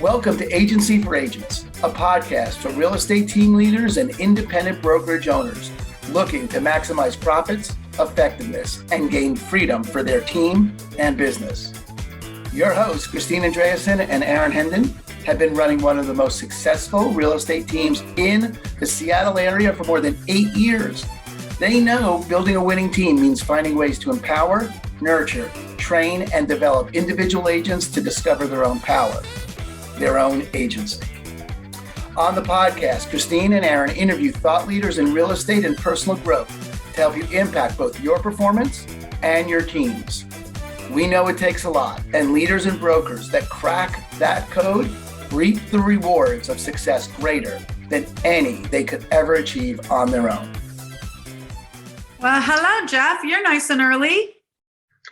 Welcome to Agency for Agents, a podcast for real estate team leaders and independent brokerage owners looking to maximize profits, effectiveness, and gain freedom for their team and business. Your hosts, Christine Andreasen and Aaron Hendon, have been running one of the most successful real estate teams in the Seattle area for more than 8 years. They know building a winning team means finding ways to empower, nurture, train, and develop individual agents to discover their own power, their own agency. On the podcast, Christine and Aaron interview thought leaders in real estate and personal growth to help you impact both your performance and your teams. We know it takes a lot, and leaders and brokers that crack that code reap the rewards of success greater than any they could ever achieve on their own. Well, hello, Jeff. You're nice and early.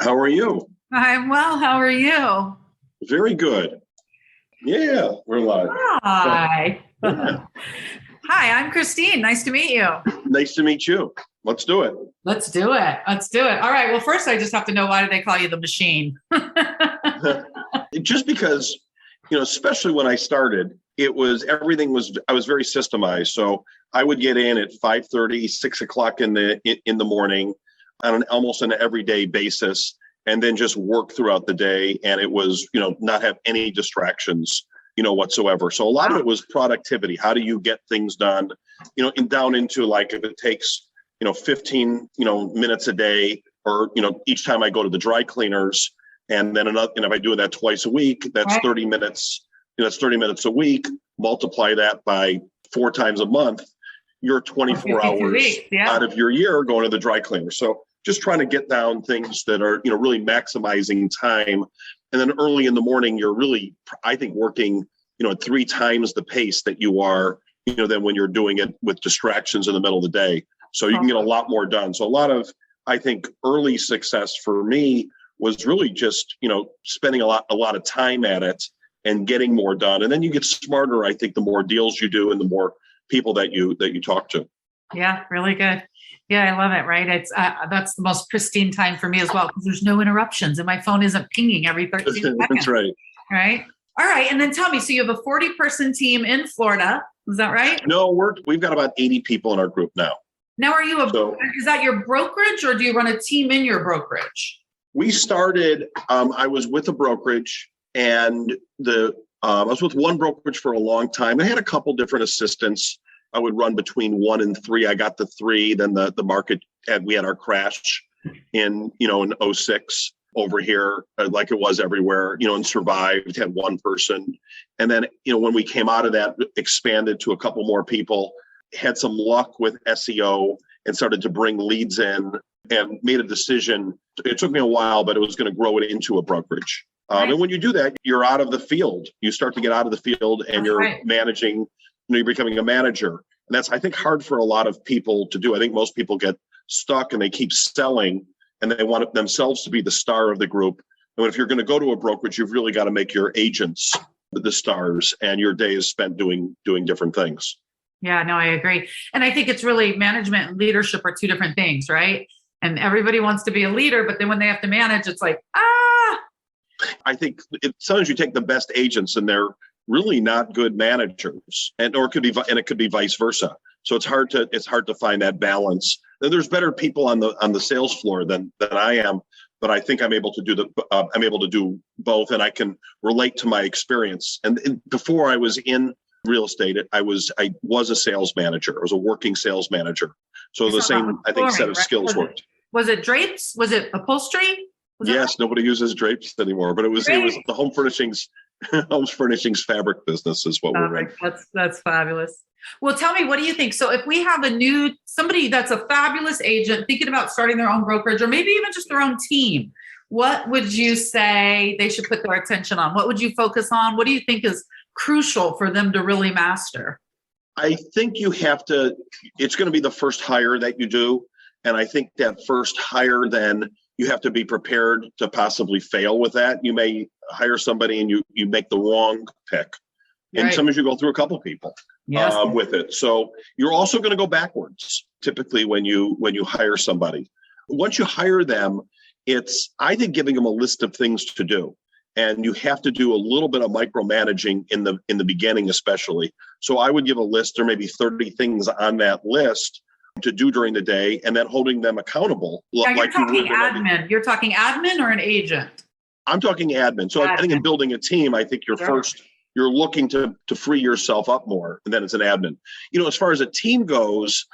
How are you? I'm well. How are you? Very good. Yeah, we're live. Hi. Yeah. Hi, I'm Christine. Nice to meet you. Nice to meet you. Let's do it. Let's do it. All right. Well, first, I just have to know, why do they call you the machine? Just because, especially when I started, I was very systemized. So I would get in at 5:30, 6 o'clock in the morning on almost an everyday basis, and then just work throughout the day. And it was, not have any distractions, whatsoever. So a lot of it was productivity. How do you get things done, and down into like, if it takes, 15, minutes a day, or, each time I go to the dry cleaners, and then another, and if I do that twice a week, that's 30 minutes, that's 30 minutes a week, multiply that by 4 times a month, you're 24 hours out of your year going to the dry cleaner. So just trying to get down things that are, really maximizing time. And then early in the morning, you're really, I think, working, at 3 times the pace that you are, than when you're doing it with distractions in the middle of the day. So you can get a lot more done. So a lot of, I think, early success for me was really just, spending a lot of time at it and getting more done. And then you get smarter, I think, the more deals you do and the more people that you talk to. Yeah, really good. Yeah, I love it. Right. It's that's the most pristine time for me as well, because there's no interruptions and my phone isn't pinging every 13 seconds. That's right. Right. All right. And then tell me, so you have a 40-person team in Florida. Is that right? No, we've got about 80 people in our group now. Now, are you is that your brokerage, or do you run a team in your brokerage? We started, I was with a brokerage, and I was with one brokerage for a long time. I had a couple different assistants. I would run between 1 and 3. I got the 3. Then the market we had our crash in 06 over here, like it was everywhere, and survived, had one person. And then, when we came out of that, expanded to a couple more people, had some luck with SEO and started to bring leads in, and made a decision. It took me a while, but it was going to grow it into a brokerage. And when you do that, you're out of the field. You start to get out of the field, and you're managing, you're becoming a manager. And that's, I think, hard for a lot of people to do. I think most people get stuck and they keep selling, and they want themselves to be the star of the group. And if you're going to go to a brokerage, you've really got to make your agents the stars, and your day is spent doing different things. Yeah, no, I agree. And I think it's really, management and leadership are 2 different things, right? And everybody wants to be a leader, but then when they have to manage, it's like, I think sometimes you take the best agents and they're really not good managers, and it could be vice versa. So it's hard to find that balance. And there's better people on the sales floor than I am, but I think I'm able to do both, and I can relate to my experience. And before I was in real estate, I was a sales manager. I was a working sales manager. So the same, I think, set of skills worked. Was it drapes? Was it upholstery? Yes, nobody uses drapes anymore, but it was the home furnishings fabric business is what we're in. That's fabulous. Well, tell me, what do you think? So if we have somebody that's a fabulous agent thinking about starting their own brokerage, or maybe even just their own team, what would you say they should put their attention on? What would you focus on? What do you think is crucial for them to really master? I think it's going to be the first hire that you do. And I think that first hire, then you have to be prepared to possibly fail with that. You may hire somebody and you make the wrong pick. And sometimes you go through a couple people with it. So you're also going to go backwards typically when you hire somebody. Once you hire them, it's, I think, giving them a list of things to do. and you have to do a little bit of micromanaging in the beginning, especially. So I would give a list, or maybe 30 things on that list to do during the day, and then holding them accountable. Now, like you're talking you would admin. You're talking admin or an agent? I'm talking admin. So I think in building a team, I think you're looking to free yourself up more, and then it's an admin. As far as a team goes,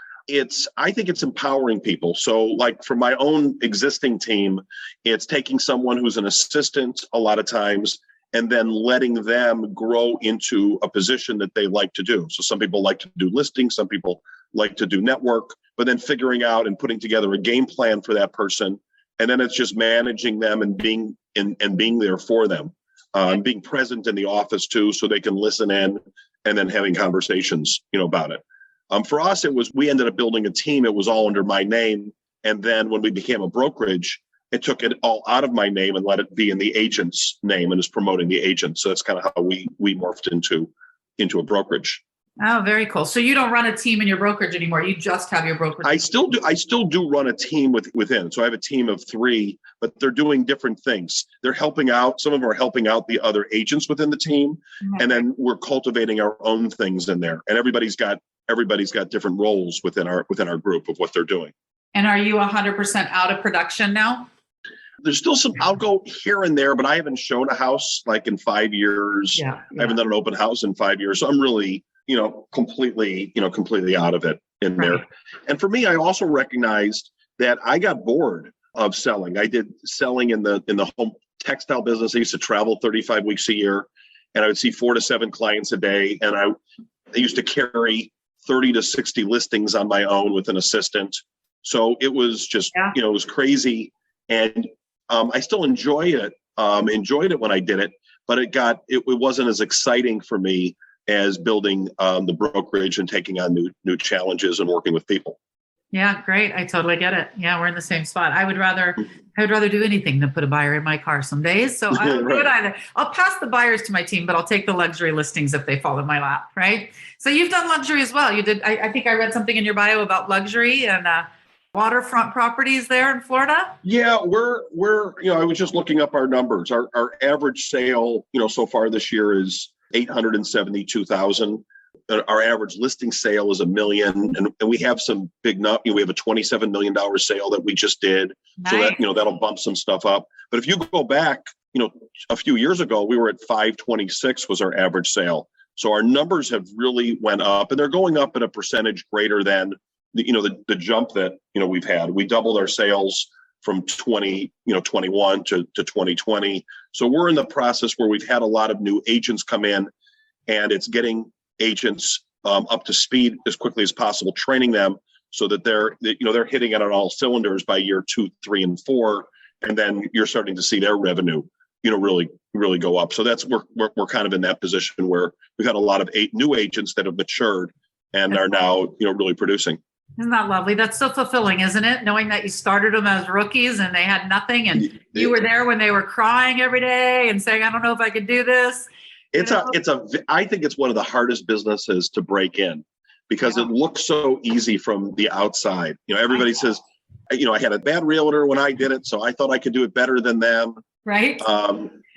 I think it's empowering people. So like for my own existing team, it's taking someone who's an assistant a lot of times and then letting them grow into a position that they like to do. So some people like to do listings, some people like to do network, but then figuring out and putting together a game plan for that person. And then it's just managing them and being there for them, being present in the office too, so they can listen in and then having conversations, about it. For us, we ended up building a team. It was all under my name. And then when we became a brokerage, it took it all out of my name and let it be in the agent's name and is promoting the agent. So that's kind of how we morphed into a brokerage. Oh, very cool. So you don't run a team in your brokerage anymore. You just have your brokerage. I still do run a team within. So I have a team of 3, but they're doing different things. They're helping out. Some of them are helping out the other agents within the team. Mm-hmm. And then we're cultivating our own things in there. And everybody's got different roles within our group of what they're doing. And are you 100% out of production now? There's still some, I'll go here and there, but I haven't shown a house like in 5 years. Yeah. I haven't done an open house in 5 years. So I'm really, completely out of it in there. And for me, I also recognized that I got bored of selling. I did selling in the home textile business. I used to travel 35 weeks a year, and I would see 4 to 7 clients a day. And I used to carry 30 to 60 listings on my own with an assistant. So it was just, it was crazy. And I still enjoyed it when I did it, but it wasn't as exciting for me as building the brokerage and taking on new challenges and working with people. Yeah, great. I totally get it. Yeah, we're in the same spot. I would rather do anything than put a buyer in my car some days. So I don't do it either. I'll pass the buyers to my team, but I'll take the luxury listings if they fall in my lap, right? So you've done luxury as well. You did. I think I read something in your bio about luxury and waterfront properties there in Florida. Yeah, we're I was just looking up our numbers. Our average sale, so far this year is $872,000. Our average listing sale is $1 million, and we have some big. We have a $27 million sale that we just did, nice. So that that'll bump some stuff up. But if you go back, a few years ago, we were at 526 was our average sale. So our numbers have really went up, and they're going up at a percentage greater than the jump that we've had. We doubled our sales from 2021 to 2020. So we're in the process where we've had a lot of new agents come in, and it's getting agents up to speed as quickly as possible, training them so that they're hitting it on all cylinders by year 2, 3, and 4, and then you're starting to see their revenue really go up. So we're kind of in that position where we've had a lot of new agents that have matured and are now really producing. Isn't that lovely? That's so fulfilling, isn't it? Knowing that you started them as rookies and they had nothing, and you were there when they were crying every day and saying, "I don't know if I could do this." I think it's one of the hardest businesses to break in because it looks so easy from the outside. Everybody says, I had a bad realtor when I did it, so I thought I could do it better than them. Right.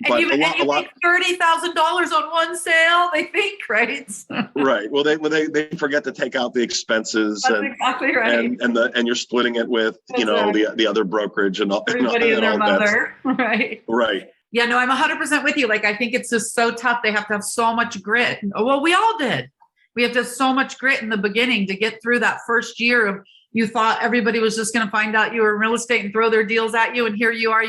But you make $30,000 on one sale, they think, right? Right. Well, they forget to take out the expenses. That's exactly right. And you're splitting it with, the other brokerage and all. Everybody and their mother. Right. Right. Yeah, no, I'm 100% with you. Like, I think it's just so tough. They have to have so much grit. Well, we all did. We have to have so much grit in the beginning to get through that first year of you thought everybody was just going to find out you were in real estate and throw their deals at you. And here you are,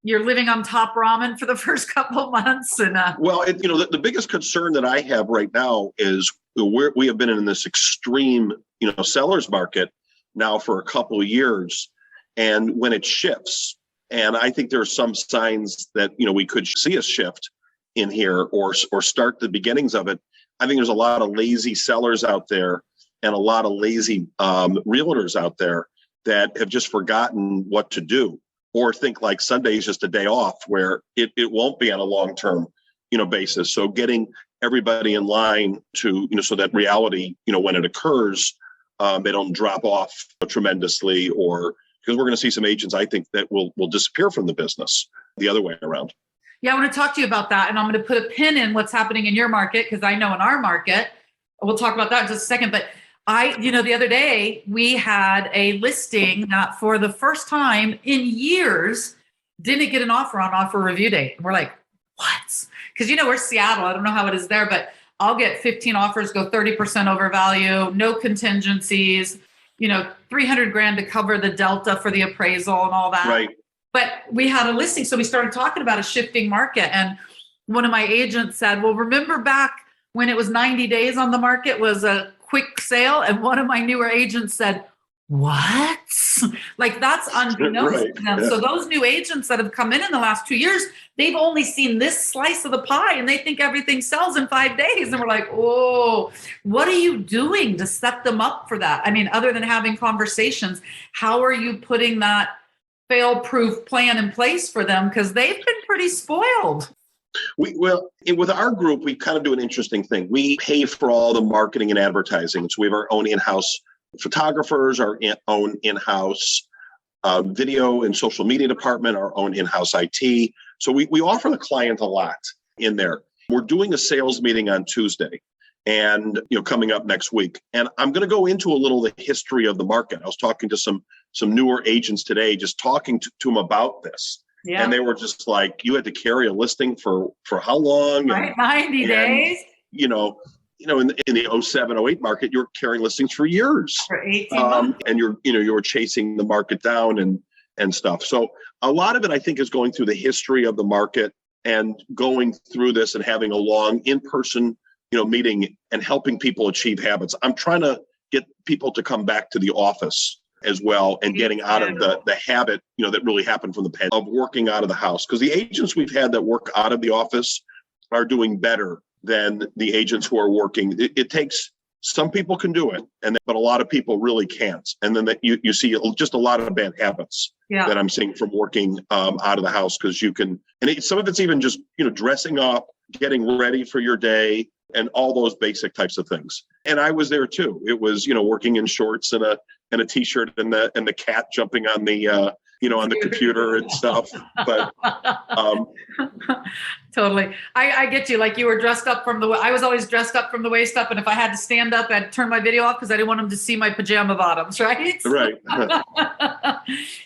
you're living on top ramen for the first couple of months. And well, the biggest concern that I have right now is we have been in this extreme, seller's market now for a couple of years. And when it shifts, and I think there are some signs that, we could see a shift in here or start the beginnings of it. I think there's a lot of lazy sellers out there and a lot of lazy realtors out there that have just forgotten what to do or think like Sunday is just a day off where it won't be on a long-term, basis. So getting everybody in line to, so that reality, when it occurs, they don't drop off tremendously because we're going to see some agents, I think, that will disappear from the business the other way around. Yeah, I want to talk to you about that. And I'm going to put a pin in what's happening in your market, because I know in our market, we'll talk about that in just a second. But the other day we had a listing that for the first time in years didn't get an offer on offer review date. And we're like, what? Because, we're Seattle. I don't know how it is there, but I'll get 15 offers, go 30% over value, no contingencies, 300 grand to cover the delta for the appraisal and all that. Right. But we had a listing. So we started talking about a shifting market. And one of my agents said, well, remember back when it was 90 days on the market was a quick sale? And one of my newer agents said, what? Like, that's unbeknownst to them. Yeah. So those new agents that have come in the last 2 years, they've only seen this slice of the pie and they think everything sells in 5 days. And we're like, oh, what are you doing to set them up for that? I mean, other than having conversations, how are you putting that fail-proof plan in place for them? Because they've been pretty spoiled. With our group, we kind of do an interesting thing. We pay for all the marketing and advertising. So we have our own in-house photographers, our own in-house video and social media department, our own in-house IT. So we offer the client a lot in there. We're doing a sales meeting on Tuesday and coming up next week. And I'm going to go into a little of the history of the market. I was talking to some newer agents today, just talking to them about this. Yeah. And they were just like, you had to carry a listing for how long? Right, 90 days. In the 07, 08 market, you're carrying listings for years. For 18 months. And you're chasing the market down and stuff. So a lot of it, I think, is going through the history of the market and going through this and having a long in-person, meeting and helping people achieve habits. I'm trying to get people to come back to the office as well and getting out of the habit, that really happened from the pandemic of working out of the house. Because the agents we've had that work out of the office are doing better than the agents who are working. It takes, some people can do it, but a lot of people really can't. And then you see just a lot of bad habits that I'm seeing from working out of the house, because you can, and some of it's even just, dressing up, getting ready for your day, and all those basic types of things. And I was there too. It was, working in shorts and a t-shirt and the cat jumping on the on the computer and stuff. But totally. I get you. Like, you were dressed up I was always dressed up from the waist up. And if I had to stand up, I'd turn my video off because I didn't want them to see my pajama bottoms. Right. Right.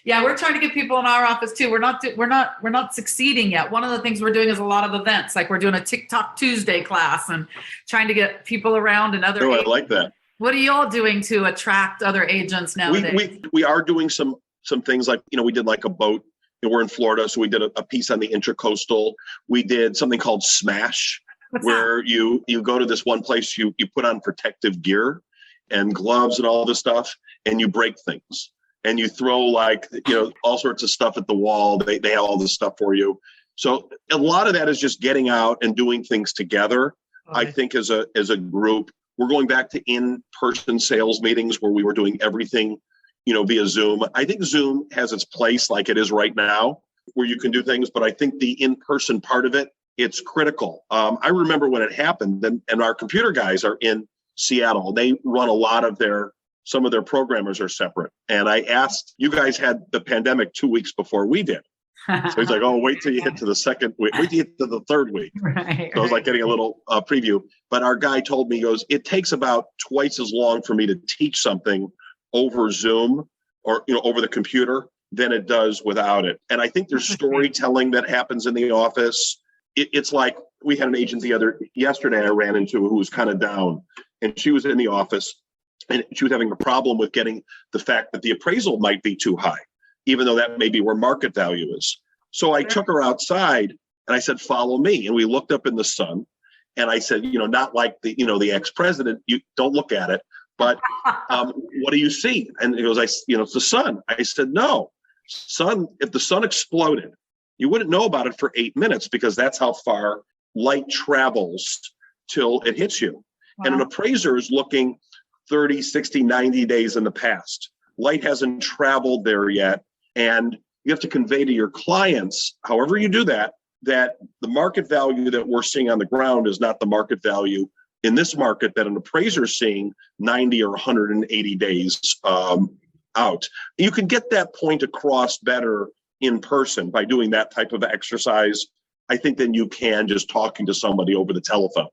Yeah. We're trying to get people in our office too. We're not succeeding yet. One of the things we're doing is a lot of events. Like, we're doing a TikTok Tuesday class and trying to get people around and other. Oh, I like that. What are you all doing to attract other agents nowadays? We are doing some things like, we did like a boat. We're in Florida, so we did a piece on the Intracoastal. We did something called Smash, where you go to this one place, you put on protective gear and gloves and all this stuff, and you break things. And you throw all sorts of stuff at the wall. They have all this stuff for you. So a lot of that is just getting out and doing things together. Okay. I think as a group, we're going back to in-person sales meetings where we were doing everything via Zoom. I think Zoom has its place like it is right now, where you can do things, but I think the in-person part of it, it's critical. I remember when it happened, and our computer guys are in Seattle. They run a lot of some of their programmers are separate. And I asked, you guys had the pandemic 2 weeks before we did. So he's like, oh, wait till you hit to the second week, wait till you get to the third week. Right, so I was like getting a little preview. But our guy told me, he goes, it takes about twice as long for me to teach something over Zoom or over the computer than it does without it. And I think there's storytelling that happens in the office. It's like, we had an agent yesterday I ran into who was kind of down, and she was in the office and she was having a problem with getting the fact that the appraisal might be too high, even though that may be where market value is. So I took her outside and I said, follow me. And we looked up in the sun, and I said, not like the ex-president, you don't look at it, but what do you see? And he goes, it's the sun. I said, no, if the sun exploded, you wouldn't know about it for 8 minutes, because that's how far light travels till it hits you. Wow. And an appraiser is looking 30, 60, 90 days in the past. Light hasn't traveled there yet. And you have to convey to your clients, however you do that the market value that we're seeing on the ground is not the market value in this market that an appraiser is seeing 90 or 180 days out. You can get that point across better in person by doing that type of exercise I think, than you can just talking to somebody over the telephone,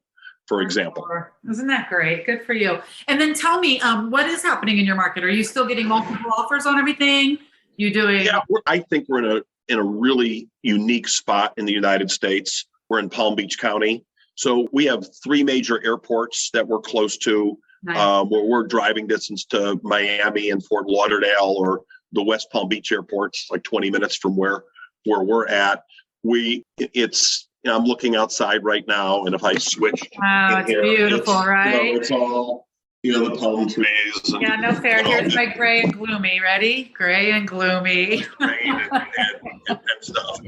for example. Sure. Isn't that great? Good for you. And then tell me, what is happening in your market? Are you still getting multiple offers on everything? You doing? Yeah, I think we're in a really unique spot in the United States. We're in Palm Beach County. So we have 3 major airports that we're close to. Nice. Where we're driving distance to Miami and Fort Lauderdale, or the West Palm Beach airports, like 20 minutes from where we're at. I'm looking outside right now, and if I switch, Wow, it's here, beautiful, right? It's all, the palm trees. And, Yeah, no fair. Here's my gray and gloomy. Ready? Gray and gloomy. and stuff.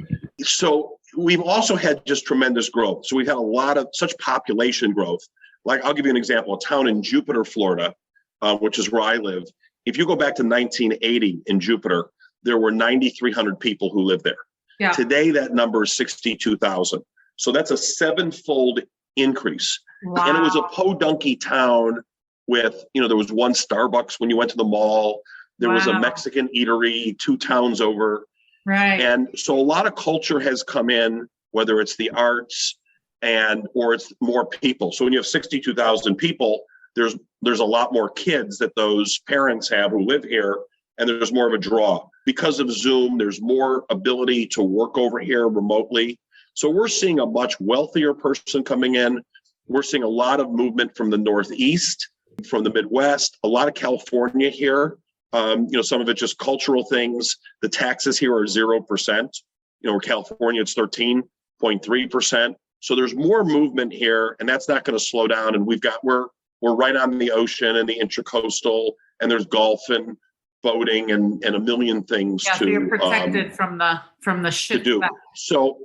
So we've also had just tremendous growth. So we've had a lot of such population growth. Like, I'll give you an example, a town in Jupiter, Florida, which is where I live. If you go back to 1980 in Jupiter, there were 9,300 people who lived there. Yeah. Today, that number is 62,000. So that's a 7-fold increase. Wow. And it was a podunky town with, there was one Starbucks when you went to the mall. There was a Mexican eatery 2 towns over. Right. And so a lot of culture has come in, whether it's the arts or it's more people. So when you have 62,000 people, there's a lot more kids that those parents have who live here, and there's more of a draw. Because of Zoom, there's more ability to work over here remotely. So we're seeing a much wealthier person coming in. We're seeing a lot of movement from the Northeast, from the Midwest, a lot of California here. Some of it just cultural things. The taxes here are 0%. In California, it's 13.3%. So there's more movement here, and that's not going to slow down. And we're right on the ocean and the intracoastal, and there's golf and boating and a million things so you're protected from the ship to do. back. So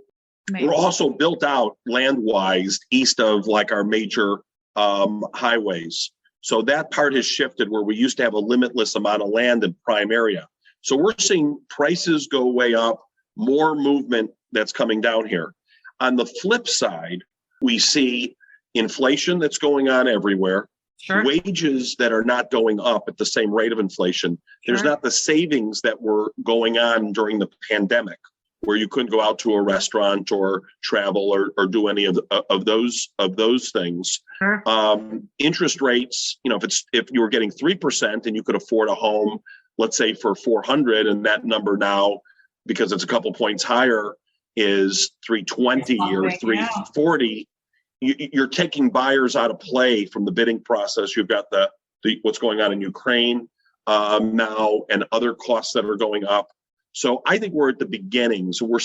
we're also built out land-wise east of like our major highways. So that part has shifted, where we used to have a limitless amount of land in prime area. So we're seeing prices go way up, more movement that's coming down here. On the flip side, we see inflation that's going on everywhere. Sure. Wages that are not going up at the same rate of inflation. There's not the savings that were going on during the pandemic, where you couldn't go out to a restaurant or travel or do any of those things. Sure. Interest rates, if you were getting 3% and you could afford a home, let's say for 400, and that number now, because it's a couple points higher, is 320 or 340. You're taking buyers out of play from the bidding process. You've got the what's going on in Ukraine now, and other costs that are going up. So I think we're at the beginning. So I'm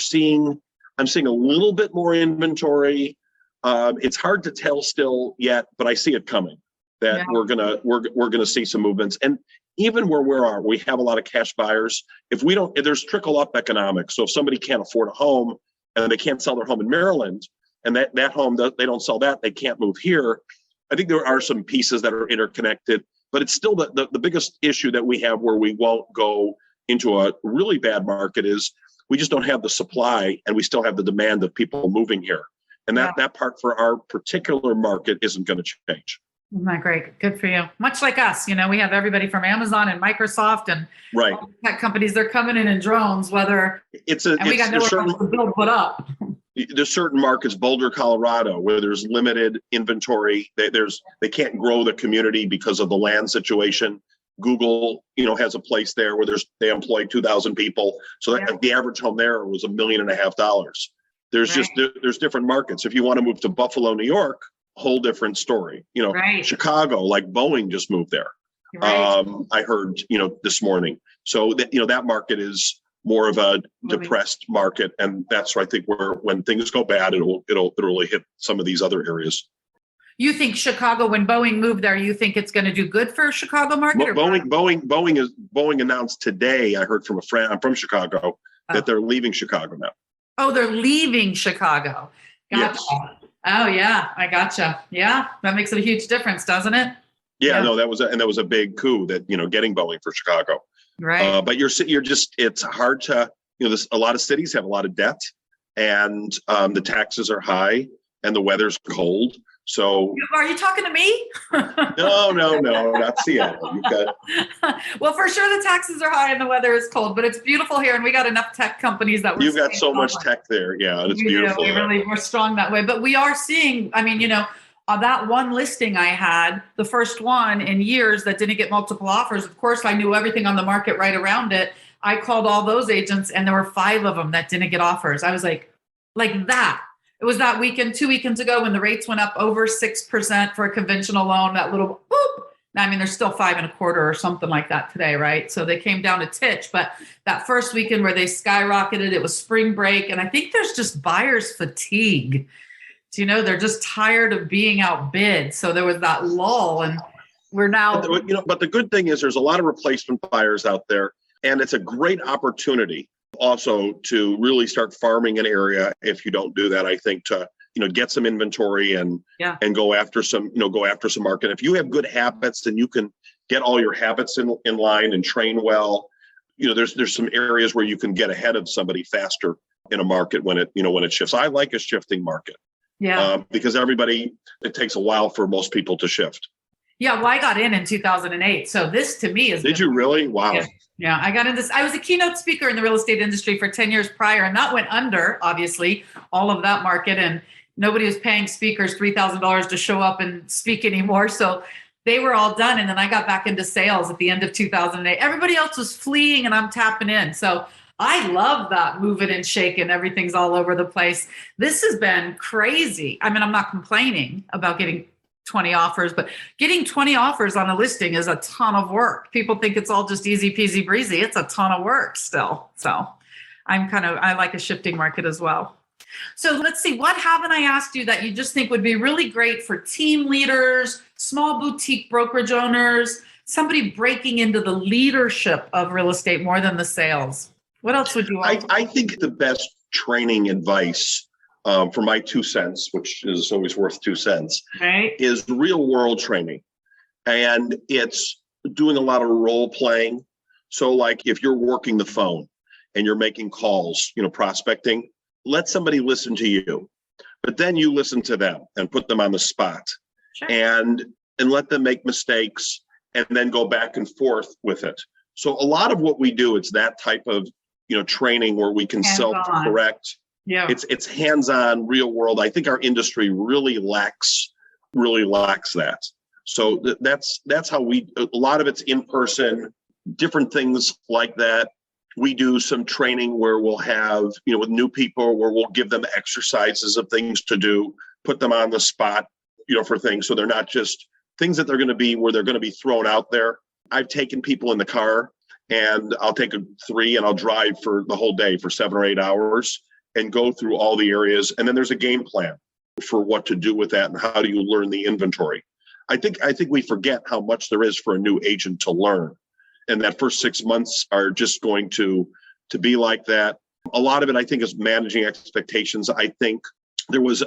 seeing a little bit more inventory. It's hard to tell still yet, but I see it coming. That we're gonna see some movements. And even where we have a lot of cash buyers. If there's trickle up economics. So if somebody can't afford a home and they can't sell their home in Maryland, and that home, they don't sell that, they can't move here. I think there are some pieces that are interconnected, but it's still the biggest issue that we have where we won't go into a really bad market is we just don't have the supply, and we still have the demand of people moving here. And that part for our particular market isn't going to change. Isn't that great? Good for you. Much like us, we have everybody from Amazon and Microsoft and all the tech companies. They're coming in drones, we got nowhere else to build what up. There's certain markets, Boulder, Colorado, where there's limited inventory. They can't grow the community because of the land situation. Google, has a place there where they employ 2,000 people. So the average home there was $1.5 million. There's different markets. If you want to move to Buffalo, New York, whole different story. Chicago, like Boeing just moved there. Right. I heard, this morning. So that market is more of a depressed market, and that's where I think when things go bad, it'll really hit some of these other areas. You think Chicago, when Boeing moved there, you think it's going to do good for Chicago market? Boeing announced today. I heard from a friend. I'm from Chicago that they're leaving Chicago now. Oh, they're leaving Chicago. Gotcha. Yes. Oh yeah, I gotcha. Yeah, that makes a huge difference, doesn't it? Yeah. No, that was a big coup that getting Boeing for Chicago. Right. But it's hard to a lot of cities have a lot of debt, and the taxes are high, and the weather's cold. So are you talking to me? no, not Seattle. You've got well, for sure the taxes are high and the weather is cold, but it's beautiful here, and we got enough tech companies that you've got so much tech there. Yeah, and it's beautiful. We're strong that way. But we are seeing, I mean, that one listing I had, the first one in years that didn't get multiple offers. Of course, I knew everything on the market right around it. I called all those agents, and there were 5 of them that didn't get offers. I was like that. It was that weekend, 2 weekends ago, when the rates went up over 6% for a conventional loan, that little boop. I mean, there's still 5.25 or something like that today, right? So they came down a titch, but that first weekend where they skyrocketed, it was spring break. And I think there's just buyer's fatigue. They're just tired of being outbid. So there was that lull, and we're now. But the good thing is there's a lot of replacement buyers out there, and it's a great opportunity also to really start farming an area. If you don't do that, I think to get some inventory and go after some market. If you have good habits, then you can get all your habits in line and train well. There's some areas where you can get ahead of somebody faster in a market when it shifts. I like a shifting market. Yeah. Because it takes a while for most people to shift. Yeah. Well, I got in 2008. So this to me is. Did you really? Wow. Yeah. I got in this. I was a keynote speaker in the real estate industry for 10 years prior, and that went under, obviously, all of that market. And nobody was paying speakers $3,000 to show up and speak anymore. So they were all done. And then I got back into sales at the end of 2008. Everybody else was fleeing, and I'm tapping in. So I love that moving and shaking. Everything's all over the place. This has been crazy. I mean, I'm not complaining about getting 20 offers, but getting 20 offers on a listing is a ton of work. People think it's all just easy peasy breezy. It's a ton of work still. So I like a shifting market as well. So let's see, what haven't I asked you that you just think would be really great for team leaders, small boutique brokerage owners, somebody breaking into the leadership of real estate more than the sales? What else would you like? I think the best training advice for my 2 cents, which is always worth 2 cents, right, is real world training. And it's doing a lot of role playing. So like if you're working the phone and you're making calls, prospecting, let somebody listen to you, but then you listen to them and put them on the spot. Sure. and let them make mistakes and then go back and forth with it. So a lot of what we do, it's that type of training where we can self-correct. Yeah. It's hands-on, real world. I think our industry really lacks that. So that's how a lot of it's in person, different things like that. We do some training where we'll have, with new people, where we'll give them exercises of things to do, put them on the spot, for things. So they're not just things that they're going to be where they're going to be thrown out there. I've taken people in the car, and I'll take 3 and I'll drive for the whole day for 7 or 8 hours and go through all the areas. And then there's a game plan for what to do with that and how do you learn the inventory. I think we forget how much there is for a new agent to learn. And that first 6 months are just going to be like that. A lot of it, I think, is managing expectations. I think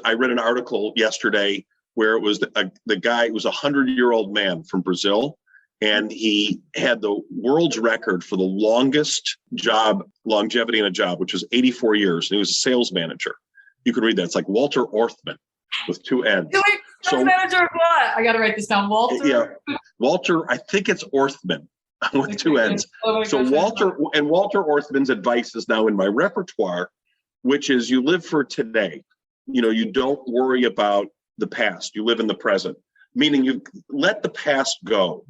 I read an article yesterday where it was the guy, it was a 100-year-old man from Brazil, and he had the world's record for the longest longevity in a job, which was 84 years. And he was a sales manager. You can read that. It's like Walter Orthman with 2 N's. Sales manager of what? I got to write this down. Walter? Yeah. Walter, I think it's Orthman with 2 N's. So Walter Orthman's advice is now in my repertoire, which is you live for today. You don't worry about the past. You live in the present. Meaning you let the past go.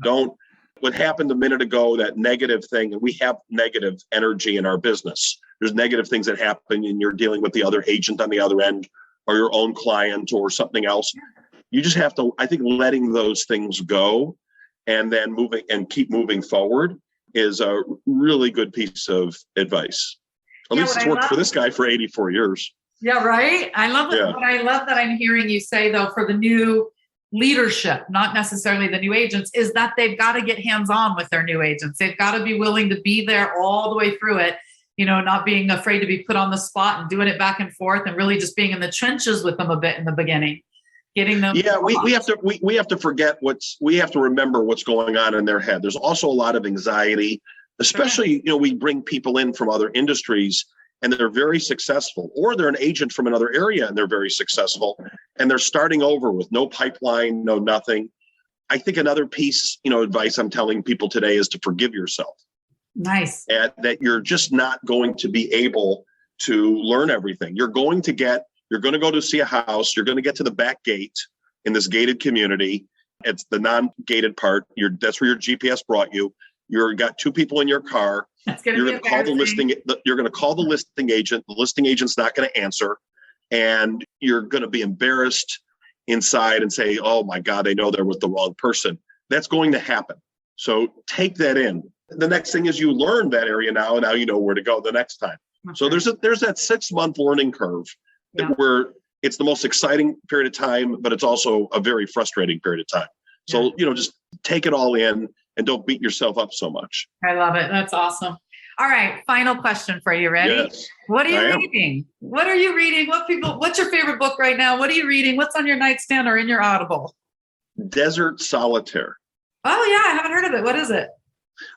What happened a minute ago, that negative thing, and we have negative energy in our business. There's negative things that happen and you're dealing with the other agent on the other end or your own client or something else. You just have to, I think, letting those things go and then keep moving forward is a really good piece of advice. At least it's worked for this guy for 84 years. Yeah, right. I love it. Yeah. What I love that I'm hearing you say, though, for the new leadership, not necessarily the new agents, is that they've got to get hands-on with their new agents. They've got to be willing to be there all the way through it, not being afraid to be put on the spot and doing it back and forth and really just being in the trenches with them a bit in the beginning, getting them. Yeah, we have to remember what's going on in their head. There's also a lot of anxiety, especially, we bring people in from other industries and they're very successful, or they're an agent from another area and they're very successful. and they're starting over with no pipeline, no nothing. I think another piece, advice I'm telling people today is to forgive yourself. Nice. And that you're just not going to be able to learn everything. You're going to go to see a house. You're going to get to the back gate in this gated community. It's the non-gated part. That's where your GPS brought you. You've got two people in your car. You're going to call the listing. You're going to call the listing agent. The listing agent's not going to answer, and you're going to be embarrassed inside and say, "Oh my God, they know they're with the wrong person." That's going to happen. So take that in. The next thing is you learn that area now, and now you know where to go the next time. Okay. So there's that 6-month learning curve where it's the most exciting period of time, but it's also a very frustrating period of time. So, just take it all in and don't beat yourself up so much. I love it. That's awesome. All right. Final question for you. Ready? Yes, what are you reading? What are you reading? What's your favorite book right now? What are you reading? What's on your nightstand or in your Audible? Desert Solitaire. Oh yeah. I haven't heard of it. What is it?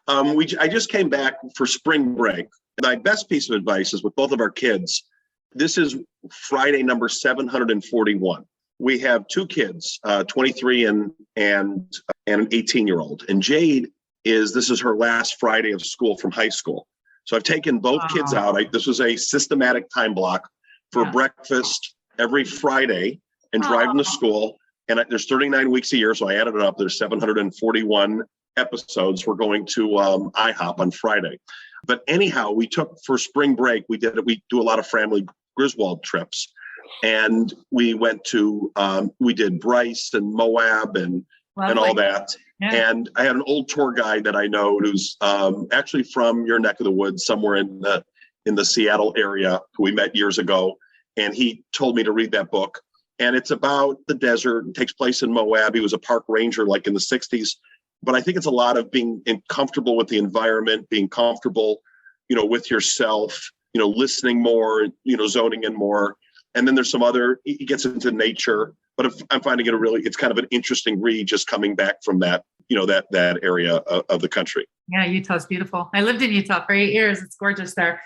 I just came back for spring break. My best piece of advice is with both of our kids. This is Friday number 741. We have two kids, 23 and an 18-year-old. And Jade this is her last Friday of school from high school. So I've taken both kids out. This was a systematic time block for breakfast every Friday and drive them to school. And there's 39 weeks a year. So I added it up. There's 741 episodes. We're going to IHOP on Friday. But anyhow, we took for spring break, we do a lot of family Griswold trips. And we went to, we did Bryce and Moab and all that. Yeah. And I had an old tour guide that I know who's actually from your neck of the woods, somewhere in the Seattle area, who we met years ago. And he told me to read that book. And it's about the desert. It takes place in Moab. He was a park ranger like in the 60s. But I think it's a lot of being comfortable with the environment, being comfortable, with yourself, listening more, zoning in more. And then there's some other, he gets into nature, but I'm finding it's kind of an interesting read just coming back from that, that area of the country. Yeah, Utah's beautiful. I lived in Utah for 8 years. It's gorgeous there.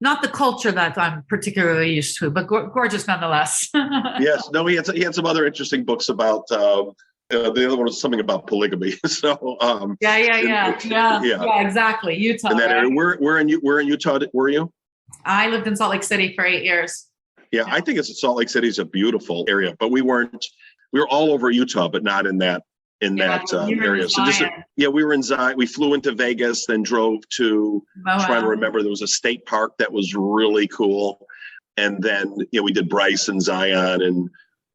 Not the culture that I'm particularly used to, but gorgeous nonetheless. Yes. No, he had some other interesting books about, the other one was something about polygamy. So, yeah, exactly. Utah. In that area. Where in Utah were you? I lived in Salt Lake City for 8 years. Yeah, I think Salt Lake City is a beautiful area, but we were all over Utah, but not in that area. So we were in Zion. We flew into Vegas, then drove to trying to remember. There was a state park that was really cool, and then we did Bryce and Zion, and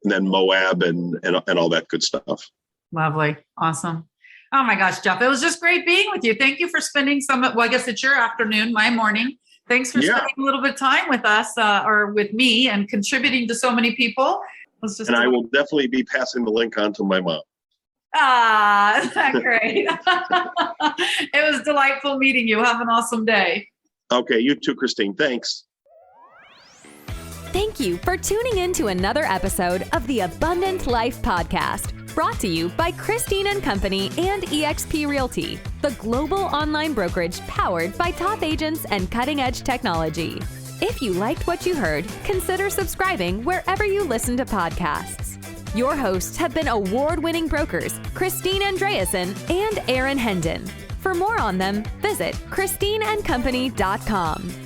then Moab and all that good stuff. Lovely, awesome. Oh my gosh, Jeff, it was just great being with you. Thank you for spending I guess it's your afternoon, my morning. Thanks for spending a little bit of time with us or with me and contributing to so many people. I will definitely be passing the link on to my mom. Isn't that great? It was delightful meeting you. Have an awesome day. Okay, you too, Christine. Thanks. Thank you for tuning in to another episode of the Abundant Life Podcast, brought to you by Christine & Company and eXp Realty, the global online brokerage powered by top agents and cutting-edge technology. If you liked what you heard, consider subscribing wherever you listen to podcasts. Your hosts have been award-winning brokers Christine Andreasen and Aaron Hendon. For more on them, visit christineandcompany.com.